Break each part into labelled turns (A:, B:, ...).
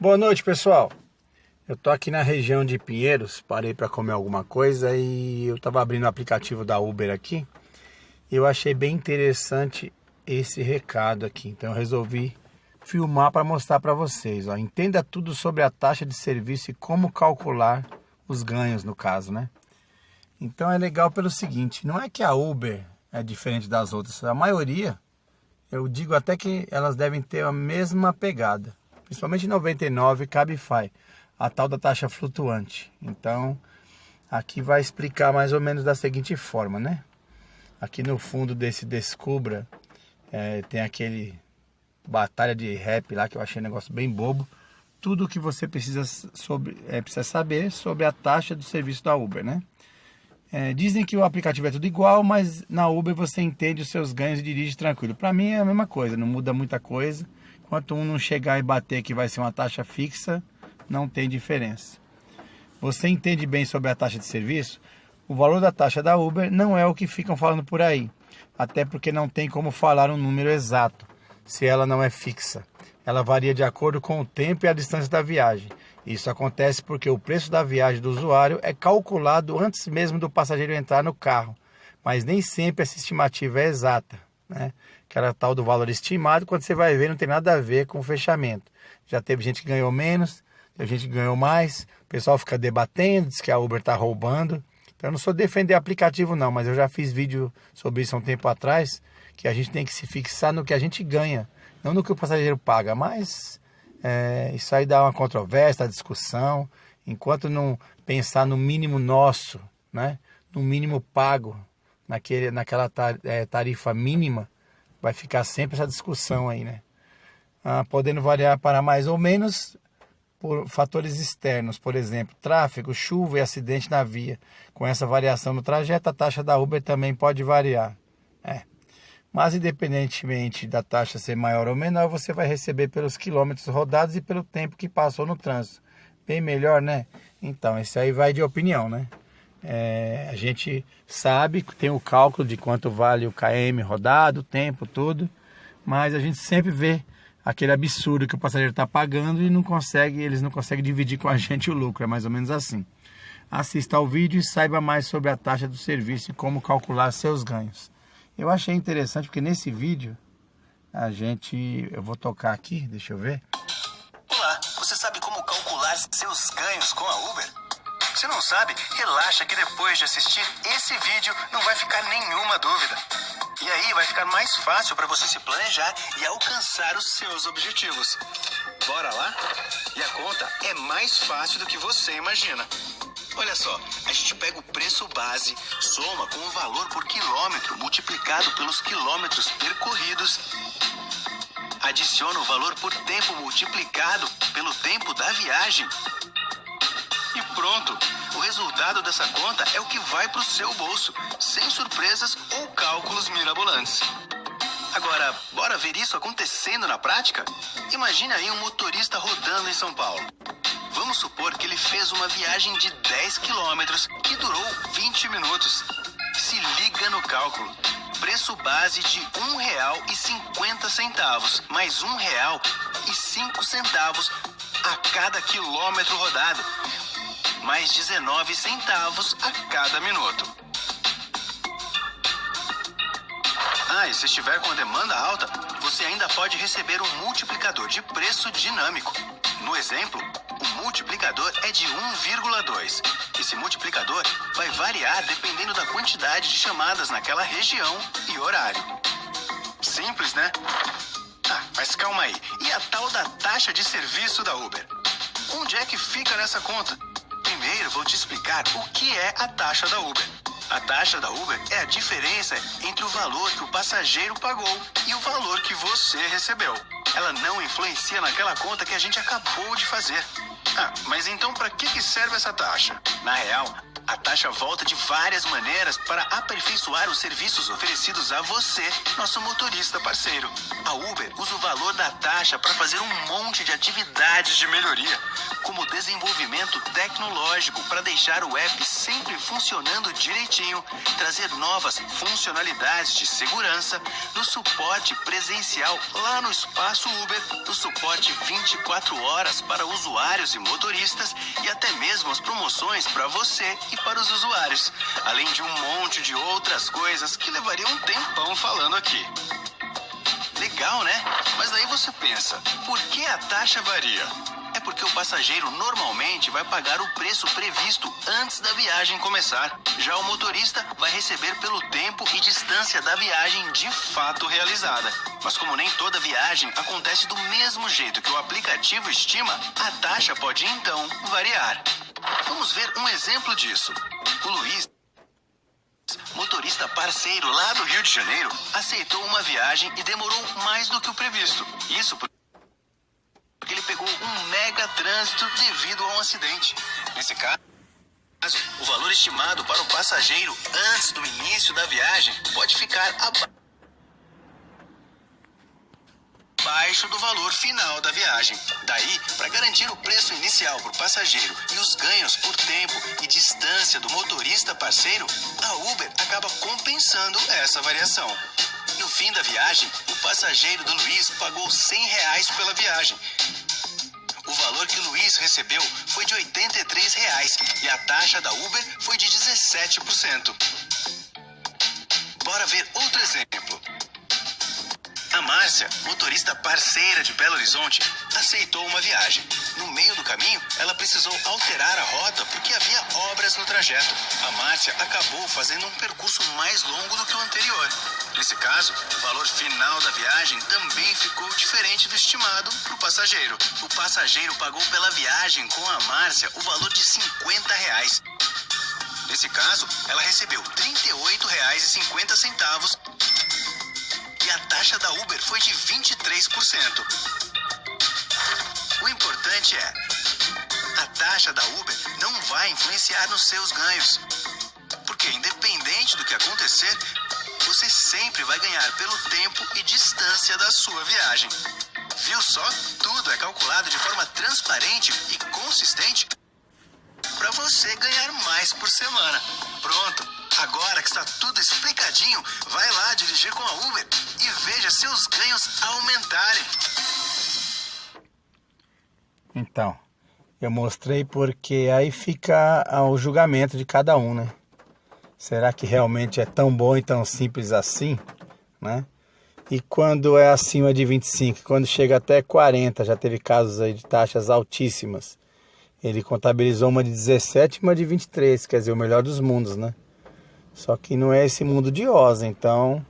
A: Boa noite, pessoal. Eu tô aqui na região de Pinheiros, parei para comer alguma coisa e eu tava abrindo o aplicativo da Uber aqui e eu achei bem interessante esse recado aqui. Então eu resolvi filmar para mostrar para vocês. Ó. Entenda tudo sobre a taxa de serviço e como calcular os ganhos, no caso, né? Então é legal pelo seguinte, não é que a Uber é diferente das outras, a maioria, eu digo até que elas devem ter a mesma pegada. Principalmente 99 Cabify, a tal da taxa flutuante. Então, aqui vai explicar mais ou menos da seguinte forma, né? Aqui no fundo desse Descubra, tem aquele batalha de rap lá, que eu achei um negócio bem bobo. Tudo o que você precisa saber sobre a taxa do serviço da Uber, né? Dizem que o aplicativo é tudo igual, mas na Uber você entende os seus ganhos e dirige tranquilo. Para mim é a mesma coisa, não muda muita coisa. Enquanto um não chegar e bater que vai ser uma taxa fixa, não tem diferença. Você entende bem sobre a taxa de serviço? O valor da taxa da Uber não é o que ficam falando por aí. Até porque não tem como falar um número exato, se ela não é fixa. Ela varia de acordo com o tempo e a distância da viagem. Isso acontece porque o preço da viagem do usuário é calculado antes mesmo do passageiro entrar no carro. Mas nem sempre essa estimativa é exata, né? Aquela tal do valor estimado, quando você vai ver, não tem nada a ver com o fechamento. Já teve gente que ganhou menos, teve gente que ganhou mais, o pessoal fica debatendo, diz que a Uber está roubando. Então eu não sou defender aplicativo não, mas eu já fiz vídeo sobre isso há um tempo atrás, que a gente tem que se fixar no que a gente ganha, não no que o passageiro paga, mas isso aí dá uma controvérsia, discussão, enquanto não pensar no mínimo nosso, né? No mínimo pago, naquela tarifa mínima, vai ficar sempre essa discussão aí, né? Podendo variar para mais ou menos por fatores externos, por exemplo, tráfego, chuva e acidente na via. Com essa variação no trajeto, a taxa da Uber também pode variar. Mas independentemente da taxa ser maior ou menor, você vai receber pelos quilômetros rodados e pelo tempo que passou no trânsito. Bem melhor, né? Então, isso aí vai de opinião, né? A gente sabe que tem o cálculo de quanto vale o KM rodado, o tempo, tudo, mas a gente sempre vê aquele absurdo que o passageiro está pagando e eles não conseguem dividir com a gente o lucro, é mais ou menos assim. Assista ao vídeo e saiba mais sobre a taxa do serviço e como calcular seus ganhos. Eu achei interessante porque nesse vídeo eu vou tocar aqui, deixa eu ver.
B: Olá, você sabe como calcular seus ganhos com a Uber? Se não sabe, relaxa que depois de assistir esse vídeo não vai ficar nenhuma dúvida. E aí vai ficar mais fácil para você se planejar e alcançar os seus objetivos. Bora lá? E a conta é mais fácil do que você imagina. Olha só, a gente pega o preço base, soma com o valor por quilômetro multiplicado pelos quilômetros percorridos, adiciona o valor por tempo multiplicado pelo tempo da viagem. E pronto, o resultado dessa conta é o que vai para o seu bolso, sem surpresas ou cálculos mirabolantes. Agora, bora ver isso acontecendo na prática? Imagine aí um motorista rodando em São Paulo. Vamos supor que ele fez uma viagem de 10 quilômetros que durou 20 minutos. Se liga no cálculo. Preço base de R$ 1,50 mais R$ 1,05 a cada quilômetro rodado, mais 19 centavos a cada minuto. E se estiver com a demanda alta, você ainda pode receber um multiplicador de preço dinâmico. No exemplo, o multiplicador é de 1,2. Esse multiplicador vai variar dependendo da quantidade de chamadas naquela região e horário. Simples, né? Mas calma aí. E a tal da taxa de serviço da Uber? Onde é que fica nessa conta? Primeiro vou te explicar o que é a taxa da Uber. A taxa da Uber é a diferença entre o valor que o passageiro pagou e o valor que você recebeu. Ela não influencia naquela conta que a gente acabou de fazer. Mas então para que serve essa taxa? Na real, A taxa volta de várias maneiras para aperfeiçoar os serviços oferecidos a você, nosso motorista parceiro. A Uber usa o valor da taxa para fazer um monte de atividades de melhoria, como desenvolvimento tecnológico para deixar o app sempre funcionando direitinho, trazer novas funcionalidades de segurança, no suporte presencial lá no espaço Uber, no suporte 24 horas para usuários e motoristas e até mesmo as promoções para você e para os usuários, além de um monte de outras coisas que levariam um tempão falando aqui. Legal, né? Mas daí você pensa, por que a taxa varia? É porque o passageiro normalmente vai pagar o preço previsto antes da viagem começar. Já o motorista vai receber pelo tempo e distância da viagem de fato realizada. Mas como nem toda viagem acontece do mesmo jeito que o aplicativo estima, a taxa pode então variar. Vamos ver um exemplo disso. O Luiz, motorista parceiro lá do Rio de Janeiro, aceitou uma viagem e demorou mais do que o previsto. Isso porque ele pegou um mega trânsito devido a um acidente. Nesse caso, o valor estimado para o passageiro antes do início da viagem pode ficar abaixo do valor final da viagem. Daí, para garantir o preço inicial para o passageiro e os ganhos por tempo e distância do motorista parceiro, a Uber acaba compensando essa variação. No fim da viagem, o passageiro do Luiz pagou R$100 pela viagem. O valor que o Luiz recebeu foi de R$83 e a taxa da Uber foi de 17%. Bora ver outro exemplo. A Márcia, motorista parceira de Belo Horizonte, aceitou uma viagem. No meio do caminho, ela precisou alterar a rota porque havia obras no trajeto. A Márcia acabou fazendo um percurso mais longo do que o anterior. Nesse caso, o valor final da viagem também ficou diferente do estimado para o passageiro. O passageiro pagou pela viagem com a Márcia o valor de R$50. Nesse caso, ela recebeu R$38,50 e a taxa da Uber foi de 23%. O importante é, a taxa da Uber não vai influenciar nos seus ganhos, porque independente do que acontecer, você sempre vai ganhar pelo tempo e distância da sua viagem. Viu só? Tudo é calculado de forma transparente e consistente para você ganhar mais por semana. Pronto! Agora que está tudo explicadinho, vai lá dirigir com a Uber e veja seus ganhos aumentarem.
A: Então, eu mostrei porque aí fica o julgamento de cada um, né? Será que realmente é tão bom e tão simples assim, né? E quando é acima de 25, quando chega até 40, já teve casos aí de taxas altíssimas. Ele contabilizou uma de 17 e uma de 23, quer dizer, o melhor dos mundos, né? Só que não é esse mundo de Oz, então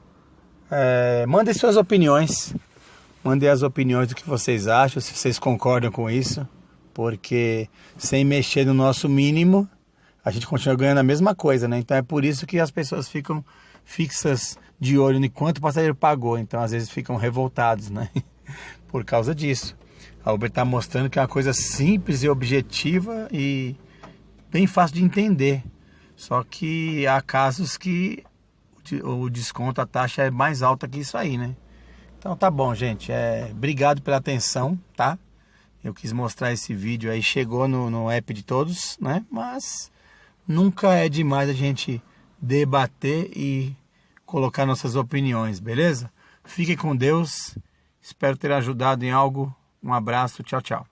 A: mandem suas opiniões. Mandem as opiniões do que vocês acham, se vocês concordam com isso. Porque sem mexer no nosso mínimo, a gente continua ganhando a mesma coisa, né? Então é por isso que as pessoas ficam fixas de olho em quanto o passageiro pagou. Então às vezes ficam revoltados, né? Por causa disso. A Uber está mostrando que é uma coisa simples e objetiva e bem fácil de entender. Só que há casos que o desconto, a taxa é mais alta que isso aí, né? Então tá bom, gente. Obrigado pela atenção, tá? Eu quis mostrar esse vídeo aí. Chegou no app de todos, né? Mas nunca é demais a gente debater e colocar nossas opiniões, beleza? Fiquem com Deus. Espero ter ajudado em algo. Um abraço. Tchau, tchau.